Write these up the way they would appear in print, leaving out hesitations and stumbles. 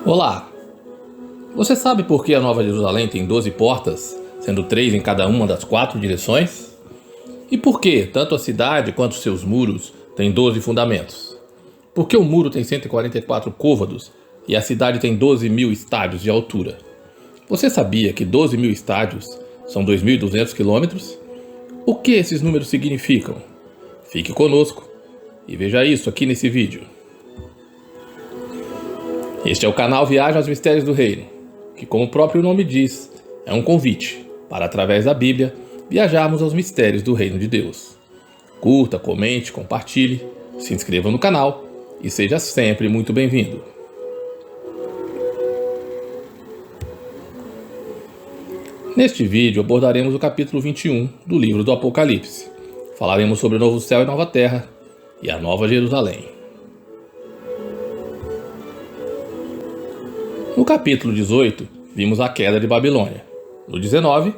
Olá! Você sabe por que a Nova Jerusalém tem 12 portas, sendo 3 em cada uma das 4 direções? E por que tanto a cidade quanto seus muros têm 12 fundamentos? Por que o muro tem 144 côvados e a cidade tem 12.000 estádios de altura? Você sabia que 12.000 estádios são 2.200 quilômetros? O que esses números significam? Fique conosco e veja isso aqui nesse vídeo. Este é o canal Viagem aos Mistérios do Reino, que, como o próprio nome diz, é um convite para, através da Bíblia, viajarmos aos mistérios do Reino de Deus. Curta, comente, compartilhe, se inscreva no canal e seja sempre muito bem-vindo. Neste vídeo abordaremos o capítulo 21 do livro do Apocalipse. Falaremos sobre o novo céu e nova terra e a nova Jerusalém. No capítulo 18, vimos a queda de Babilônia. No 19,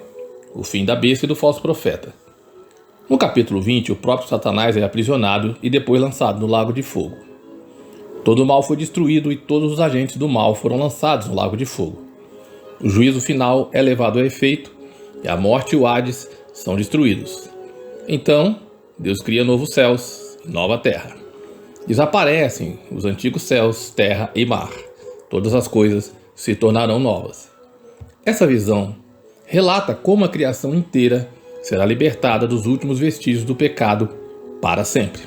o fim da besta e do falso profeta. No capítulo 20, o próprio Satanás é aprisionado e depois lançado no lago de fogo. Todo o mal foi destruído e todos os agentes do mal foram lançados no lago de fogo. O juízo final é levado a efeito e a morte e o Hades são destruídos. Então, Deus cria novos céus e nova terra. Desaparecem os antigos céus, terra e mar. Todas as coisas se tornarão novas. Essa visão relata como a criação inteira será libertada dos últimos vestígios do pecado para sempre.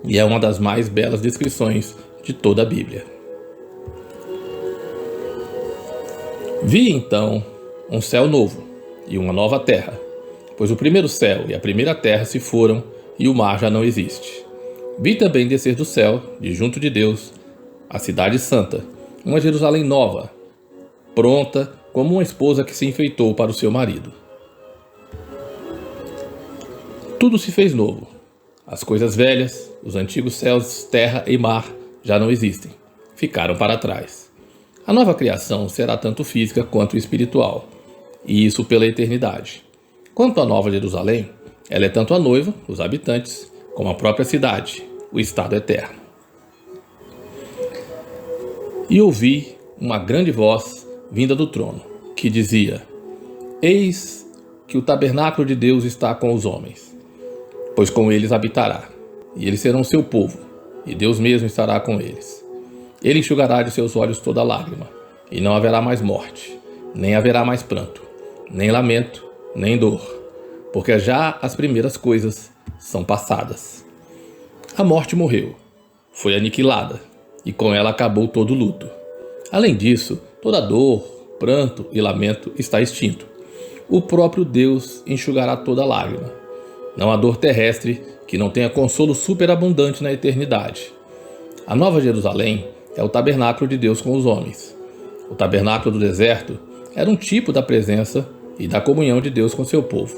E é uma das mais belas descrições de toda a Bíblia. Vi então um céu novo e uma nova terra, pois o primeiro céu e a primeira terra se foram e o mar já não existe. Vi também descer do céu, de junto de Deus, a cidade santa, uma Jerusalém nova, pronta como uma esposa que se enfeitou para o seu marido. Tudo se fez novo. As coisas velhas, os antigos céus, terra e mar já não existem. Ficaram para trás. A nova criação será tanto física quanto espiritual, e isso pela eternidade. Quanto à nova Jerusalém, ela é tanto a noiva, os habitantes, como a própria cidade, o estado eterno. E ouvi uma grande voz vinda do trono, que dizia: Eis que o tabernáculo de Deus está com os homens, pois com eles habitará, e eles serão seu povo, e Deus mesmo estará com eles. Ele enxugará de seus olhos toda lágrima, e não haverá mais morte, nem haverá mais pranto, nem lamento, nem dor, porque já as primeiras coisas são passadas. A morte morreu, foi aniquilada, e com ela acabou todo o luto. Além disso, toda dor, pranto e lamento está extinto. O próprio Deus enxugará toda lágrima. Não há dor terrestre que não tenha consolo superabundante na eternidade. A nova Jerusalém é o tabernáculo de Deus com os homens. O tabernáculo do deserto era um tipo da presença e da comunhão de Deus com seu povo.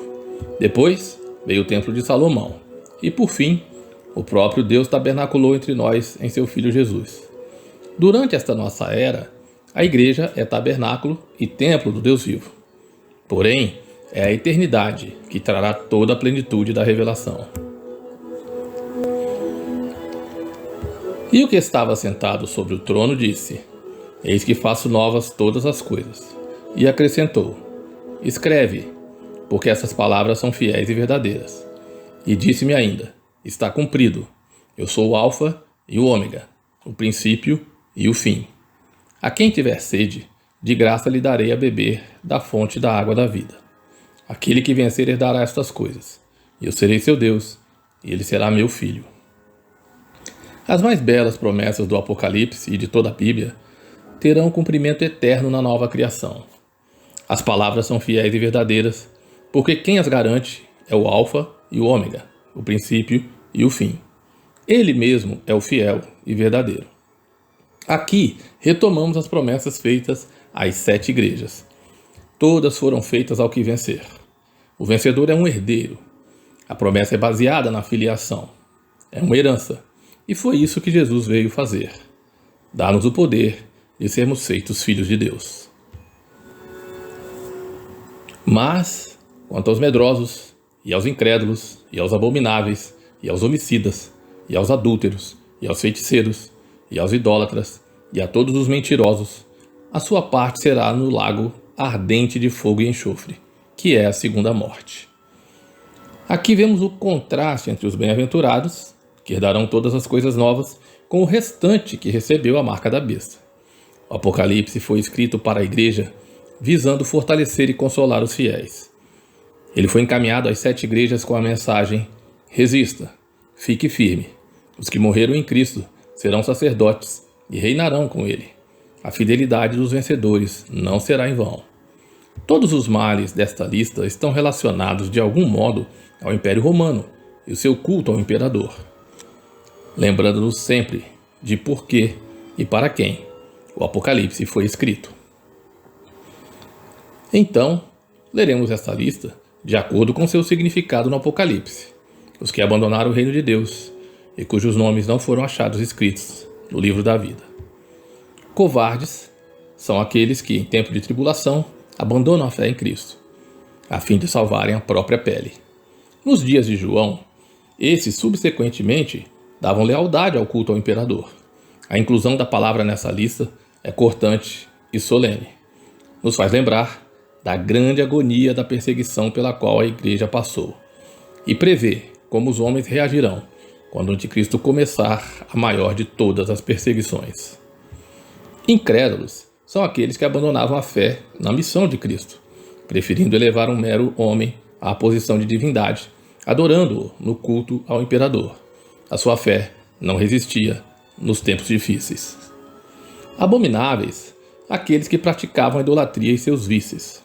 Depois veio o templo de Salomão. E por fim, o próprio Deus tabernaculou entre nós em seu Filho Jesus. Durante esta nossa era, a igreja é tabernáculo e templo do Deus vivo. Porém, é a eternidade que trará toda a plenitude da revelação. E o que estava sentado sobre o trono disse: Eis que faço novas todas as coisas. E acrescentou: Escreve, porque essas palavras são fiéis e verdadeiras. E disse-me ainda: Está cumprido. Eu sou o Alfa e o Ômega, o princípio e o fim. A quem tiver sede, de graça lhe darei a beber da fonte da água da vida. Aquele que vencer herdará estas coisas, e eu serei seu Deus, e ele será meu filho. As mais belas promessas do Apocalipse e de toda a Bíblia terão cumprimento eterno na nova criação. As palavras são fiéis e verdadeiras, porque quem as garante é o Alfa e o Ômega, o princípio e o fim. Ele mesmo é o fiel e verdadeiro. Aqui retomamos as promessas feitas às 7 igrejas. Todas foram feitas ao que vencer. O vencedor é um herdeiro. A promessa é baseada na filiação. É uma herança. E foi isso que Jesus veio fazer. Dar-nos o poder de sermos feitos filhos de Deus. Mas, quanto aos medrosos, e aos incrédulos, e aos abomináveis, e aos homicidas, e aos adúlteros, e aos feiticeiros, e aos idólatras, e a todos os mentirosos, a sua parte será no lago ardente de fogo e enxofre, que é a segunda morte. Aqui vemos o contraste entre os bem-aventurados, que herdarão todas as coisas novas, com o restante que recebeu a marca da besta. O Apocalipse foi escrito para a igreja, visando fortalecer e consolar os fiéis. Ele foi encaminhado às 7 igrejas com a mensagem: resista, fique firme. Os que morreram em Cristo serão sacerdotes e reinarão com ele. A fidelidade dos vencedores não será em vão. Todos os males desta lista estão relacionados de algum modo ao Império Romano e o seu culto ao imperador, lembrando-nos sempre de por que e para quem o Apocalipse foi escrito. Então, leremos esta lista de acordo com seu significado no Apocalipse: os que abandonaram o reino de Deus e cujos nomes não foram achados escritos no livro da vida. Covardes são aqueles que, em tempo de tribulação, abandonam a fé em Cristo, a fim de salvarem a própria pele. Nos dias de João, esses subsequentemente davam lealdade ao culto ao imperador. A inclusão da palavra nessa lista é cortante e solene. Nos faz lembrar da grande agonia da perseguição pela qual a igreja passou e prevê como os homens reagirão quando o anticristo começar a maior de todas as perseguições. Incrédulos são aqueles que abandonavam a fé na missão de Cristo, preferindo elevar um mero homem à posição de divindade, adorando-o no culto ao imperador. A sua fé não resistia nos tempos difíceis. Abomináveis, aqueles que praticavam a idolatria e seus vícios.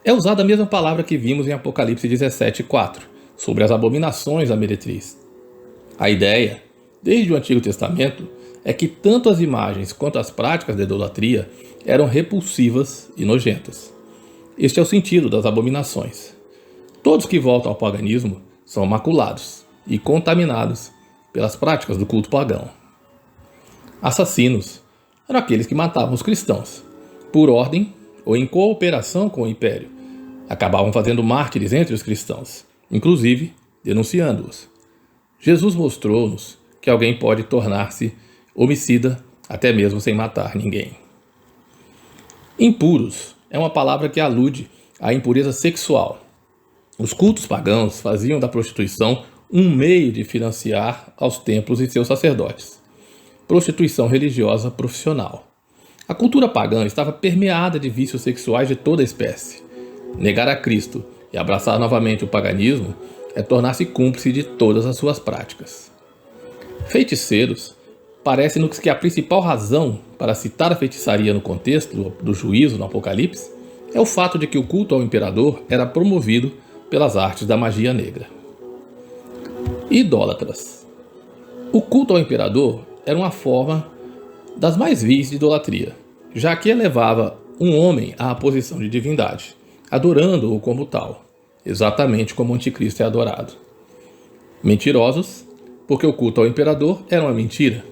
É usada a mesma palavra que vimos em Apocalipse 17:4, sobre as abominações da meretriz. A ideia, desde o Antigo Testamento, é que tanto as imagens quanto as práticas da idolatria eram repulsivas e nojentas. Este é o sentido das abominações. Todos que voltam ao paganismo são maculados e contaminados pelas práticas do culto pagão. Assassinos eram aqueles que matavam os cristãos, por ordem ou em cooperação com o império. Acabavam fazendo mártires entre os cristãos, inclusive denunciando-os. Jesus mostrou-nos que alguém pode tornar-se homicida até mesmo sem matar ninguém. Impuros é uma palavra que alude à impureza sexual. Os cultos pagãos faziam da prostituição um meio de financiar aos templos e seus sacerdotes. Prostituição religiosa profissional. A cultura pagã estava permeada de vícios sexuais de toda espécie. Negar a Cristo e abraçar novamente o paganismo é tornar-se cúmplice de todas as suas práticas. Feiticeiros, parece-nos que a principal razão para citar a feitiçaria no contexto do juízo no Apocalipse é o fato de que o culto ao imperador era promovido pelas artes da magia negra. Idólatras. O culto ao imperador era uma forma das mais vis de idolatria, já que elevava um homem à posição de divindade, adorando-o como tal, exatamente como o anticristo é adorado. Mentirosos, porque o culto ao imperador era uma mentira,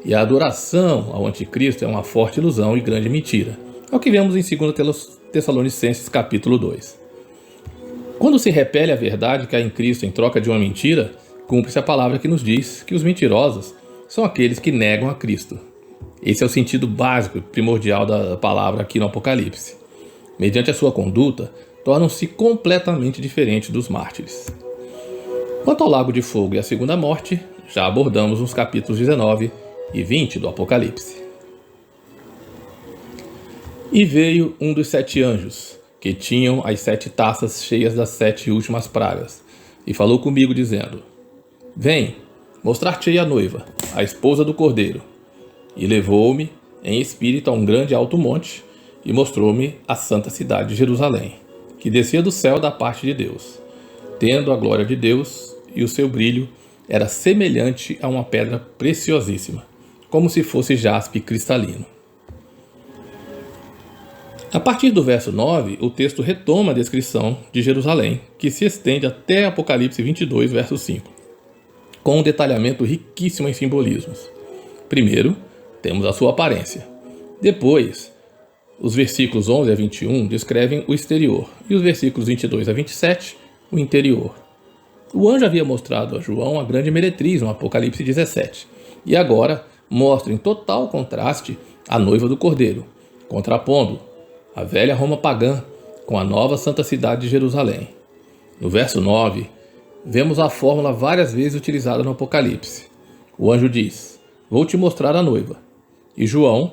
e a adoração ao anticristo é uma forte ilusão e grande mentira. É o que vemos em 2 Tessalonicenses capítulo 2. Quando se repele a verdade que há em Cristo em troca de uma mentira, cumpre-se a palavra que nos diz que os mentirosos são aqueles que negam a Cristo. Esse é o sentido básico e primordial da palavra aqui no Apocalipse. Mediante a sua conduta, tornam-se completamente diferentes dos mártires. Quanto ao lago de fogo e a segunda morte, já abordamos nos capítulos 19 e 20 do Apocalipse. E veio um dos 7 anjos, que tinham as 7 taças cheias das 7 últimas pragas, e falou comigo dizendo: Vem, mostrar-te-ei a noiva, a esposa do Cordeiro. E levou-me em espírito a um grande alto monte, e mostrou-me a santa cidade de Jerusalém, que descia do céu da parte de Deus, tendo a glória de Deus, e o seu brilho era semelhante a uma pedra preciosíssima, como se fosse jaspe cristalino. A partir do verso 9, o texto retoma a descrição de Jerusalém, que se estende até Apocalipse 22, verso 5, com um detalhamento riquíssimo em simbolismos. Primeiro, temos a sua aparência. Depois, os versículos 11 a 21 descrevem o exterior, e os versículos 22 a 27, o interior. O anjo havia mostrado a João a grande meretriz no Apocalipse 17, e agora mostra em total contraste a noiva do Cordeiro, contrapondo a velha Roma pagã com a nova santa cidade de Jerusalém. No verso 9, vemos a fórmula várias vezes utilizada no Apocalipse. O anjo diz: "Vou te mostrar a noiva." E João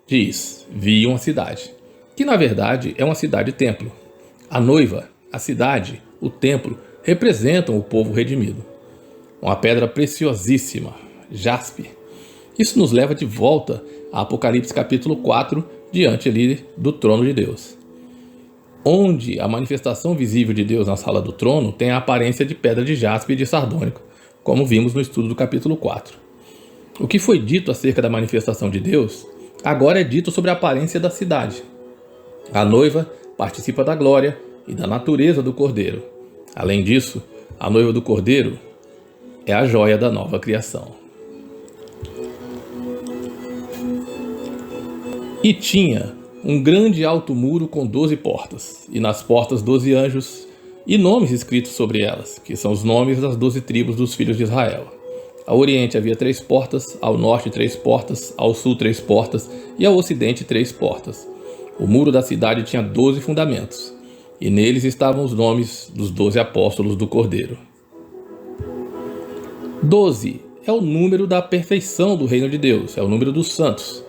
diz: "Vi uma cidade", que na verdade é uma cidade-templo. A noiva, a cidade, o templo representam o povo redimido. Uma pedra preciosíssima, jaspe. Isso nos leva de volta a Apocalipse capítulo 4, diante ali do trono de Deus, onde a manifestação visível de Deus na sala do trono tem a aparência de pedra de jaspe e de sardônico, como vimos no estudo do capítulo 4. O que foi dito acerca da manifestação de Deus, agora é dito sobre a aparência da cidade. A noiva participa da glória e da natureza do Cordeiro. Além disso, a noiva do Cordeiro é a joia da nova criação. E tinha um grande alto muro com 12 portas, e nas portas 12 anjos, e nomes escritos sobre elas, que são os nomes das 12 tribos dos filhos de Israel. Ao oriente havia 3 portas, ao norte 3 portas, ao sul 3 portas, e ao ocidente 3 portas. O muro da cidade tinha 12 fundamentos, e neles estavam os nomes dos 12 apóstolos do Cordeiro. 12 é o número da perfeição do reino de Deus, é o número dos santos.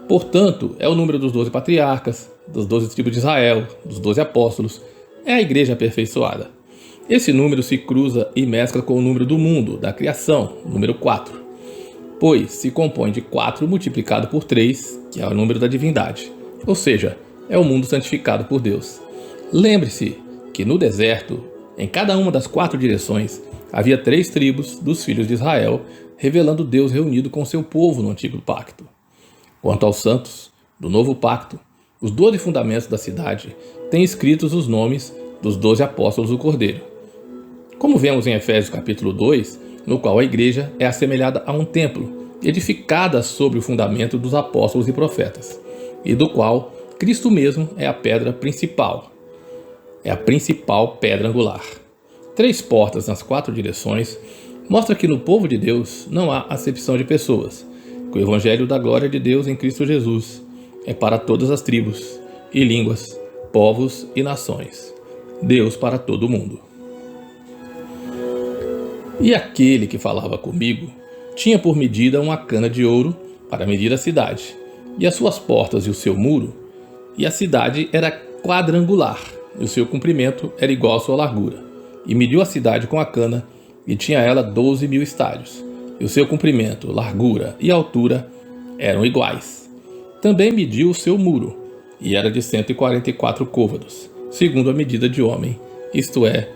Portanto, é o número dos 12 patriarcas, das 12 tribos de Israel, dos 12 apóstolos. É a igreja aperfeiçoada. Esse número se cruza e mescla com o número do mundo, da criação, número 4. Pois se compõe de 4 multiplicado por 3, que é o número da divindade. Ou seja, é o mundo santificado por Deus. Lembre-se que no deserto, em cada uma das 4 direções, havia 3 tribos dos filhos de Israel, revelando Deus reunido com seu povo no antigo pacto. Quanto aos santos do novo pacto, os 12 fundamentos da cidade têm escritos os nomes dos 12 apóstolos do Cordeiro. Como vemos em Efésios capítulo 2, no qual a igreja é assemelhada a um templo, edificada sobre o fundamento dos apóstolos e profetas, e do qual Cristo mesmo é a pedra principal. É a principal pedra angular. 3 portas nas 4 direções mostra que no povo de Deus não há acepção de pessoas, que o evangelho da glória de Deus em Cristo Jesus é para todas as tribos e línguas, povos e nações. Deus para todo mundo. E aquele que falava comigo tinha por medida uma cana de ouro para medir a cidade, e as suas portas e o seu muro, e a cidade era quadrangular, e o seu comprimento era igual à sua largura. E mediu a cidade com a cana, e tinha ela 12.000 estádios, e o seu comprimento, largura e altura eram iguais. Também mediu o seu muro, e era de 144 côvados, segundo a medida de homem, isto é,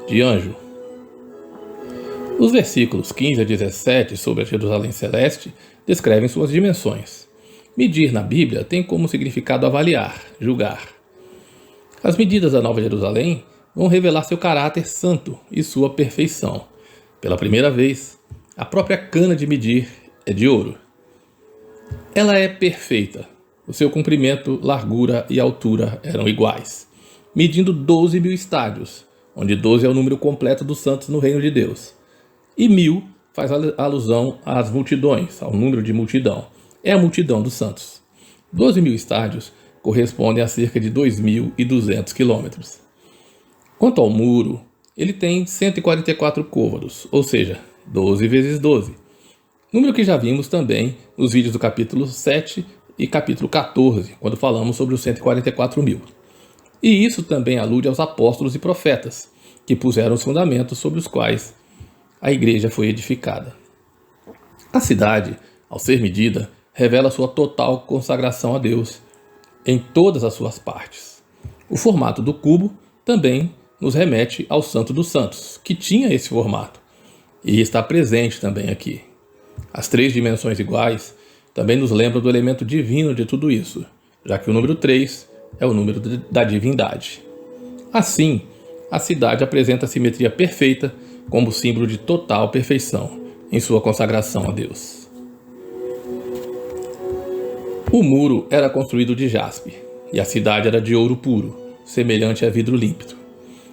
de anjo. Os versículos 15 a 17 sobre a Jerusalém Celeste descrevem suas dimensões. Medir na Bíblia tem como significado avaliar, julgar. As medidas da Nova Jerusalém vão revelar seu caráter santo e sua perfeição. Pela primeira vez, a própria cana de medir é de ouro. Ela é perfeita. O seu comprimento, largura e altura eram iguais, medindo 12.000 estádios, onde 12 é o número completo dos santos no reino de Deus. E 1.000 faz alusão às multidões, ao número de multidão. É a multidão dos santos. 12.000 estádios correspondem a cerca de 2.200 quilômetros. Quanto ao muro, ele tem 144 côvados, ou seja, 12 vezes 12. Número que já vimos também nos vídeos do capítulo 7 e capítulo 14, quando falamos sobre os 144.000. E isso também alude aos apóstolos e profetas, que puseram os fundamentos sobre os quais a igreja foi edificada. A cidade, ao ser medida, revela sua total consagração a Deus em todas as suas partes. O formato do cubo também nos remete ao Santo dos Santos, que tinha esse formato, e está presente também aqui. As 3 dimensões iguais também nos lembram do elemento divino de tudo isso, já que o número 3 é o número da divindade. Assim, a cidade apresenta a simetria perfeita como símbolo de total perfeição em sua consagração a Deus. O muro era construído de jaspe, e a cidade era de ouro puro, semelhante a vidro límpido.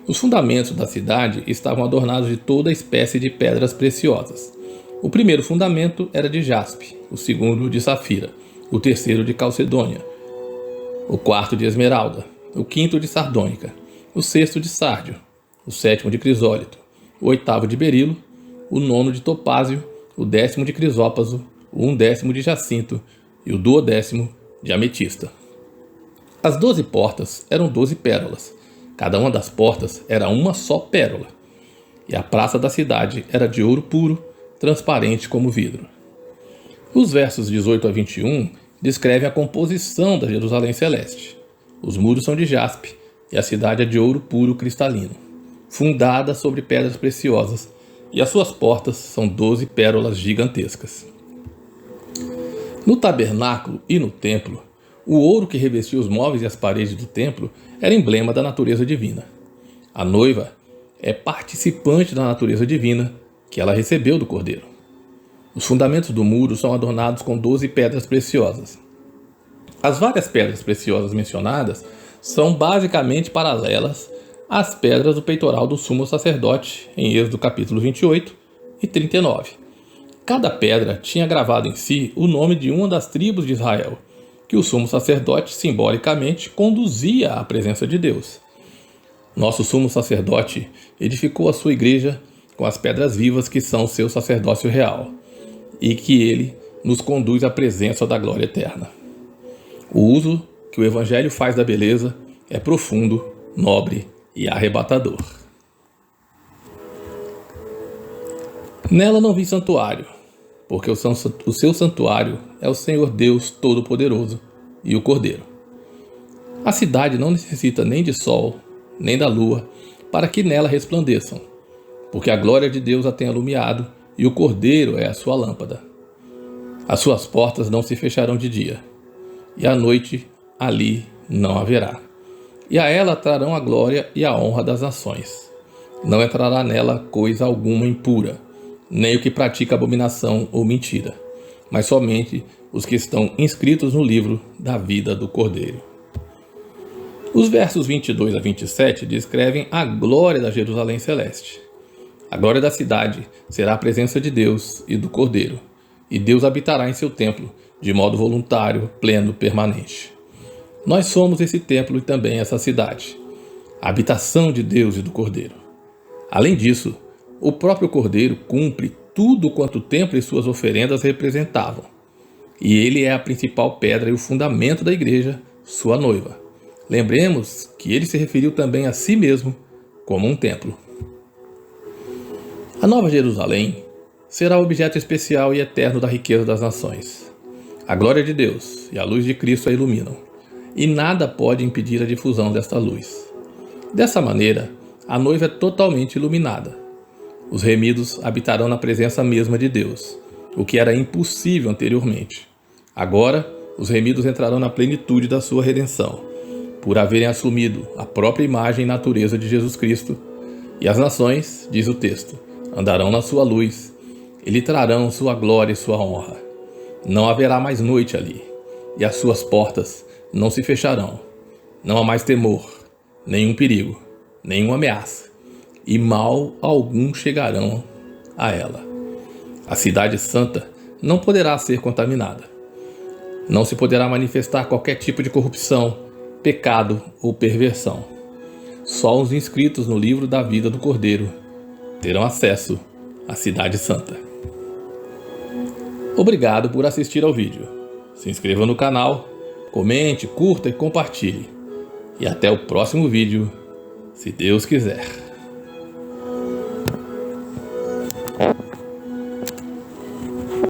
Os fundamentos da cidade estavam adornados de toda espécie de pedras preciosas. O primeiro fundamento era de jaspe, o segundo de safira, o terceiro de calcedônia, o quarto de esmeralda, o quinto de sardônica, o sexto de sárdio, o sétimo de crisólito, o oitavo de berilo, o nono de topázio, o 10º de crisópaso, o 1/10 de jacinto e o 12º de ametista. As 12 portas eram 12 pérolas. Cada uma das portas era uma só pérola. E a praça da cidade era de ouro puro, transparente como vidro. Os versos 18 a 21 descrevem a composição da Jerusalém celeste. Os muros são de jaspe e a cidade é de ouro puro cristalino, fundada sobre pedras preciosas, e as suas portas são 12 pérolas gigantescas. No tabernáculo e no templo, o ouro que revestia os móveis e as paredes do templo era emblema da natureza divina. A noiva é participante da natureza divina que ela recebeu do Cordeiro. Os fundamentos do muro são adornados com 12 pedras preciosas. As várias pedras preciosas mencionadas são basicamente paralelas às pedras do peitoral do sumo sacerdote em Êxodo capítulo 28 e 39. Cada pedra tinha gravado em si o nome de uma das tribos de Israel, que o sumo sacerdote simbolicamente conduzia à presença de Deus. Nosso sumo sacerdote edificou a sua igreja com as pedras vivas que são o seu sacerdócio real, e que ele nos conduz à presença da glória eterna. O uso que o Evangelho faz da beleza é profundo, nobre e arrebatador. Nela não vi santuário, porque o seu santuário é o Senhor Deus Todo-Poderoso e o Cordeiro. A cidade não necessita nem de sol, nem da lua, para que nela resplandeçam, porque a glória de Deus a tem alumiado e o Cordeiro é a sua lâmpada. As suas portas não se fecharão de dia, e à noite ali não haverá. E a ela trarão a glória e a honra das nações. Não entrará nela coisa alguma impura, nem o que pratica abominação ou mentira, mas somente os que estão inscritos no livro da vida do Cordeiro. Os versos 22 a 27 descrevem a glória da Jerusalém celeste. A glória da cidade será a presença de Deus e do Cordeiro, e Deus habitará em seu templo de modo voluntário, pleno, permanente. Nós somos esse templo e também essa cidade, a habitação de Deus e do Cordeiro. Além disso, o próprio Cordeiro cumpre tudo quanto o templo e suas oferendas representavam. E ele é a principal pedra e o fundamento da igreja, sua noiva. Lembremos que ele se referiu também a si mesmo como um templo. A Nova Jerusalém será o objeto especial e eterno da riqueza das nações. A glória de Deus e a luz de Cristo a iluminam, e nada pode impedir a difusão desta luz. Dessa maneira, a noiva é totalmente iluminada. Os remidos habitarão na presença mesma de Deus, o que era impossível anteriormente. Agora, os remidos entrarão na plenitude da sua redenção, por haverem assumido a própria imagem e natureza de Jesus Cristo. E as nações, diz o texto, andarão na sua luz, e lhe trarão sua glória e sua honra. Não haverá mais noite ali, e as suas portas não se fecharão. Não há mais temor, nenhum perigo, nenhuma ameaça, e mal algum chegarão a ela. A cidade santa não poderá ser contaminada. Não se poderá manifestar qualquer tipo de corrupção, pecado ou perversão. Só os inscritos no livro da vida do Cordeiro terão acesso à cidade santa. Obrigado por assistir ao vídeo. Se inscreva no canal, comente, curta e compartilhe. E até o próximo vídeo, se Deus quiser.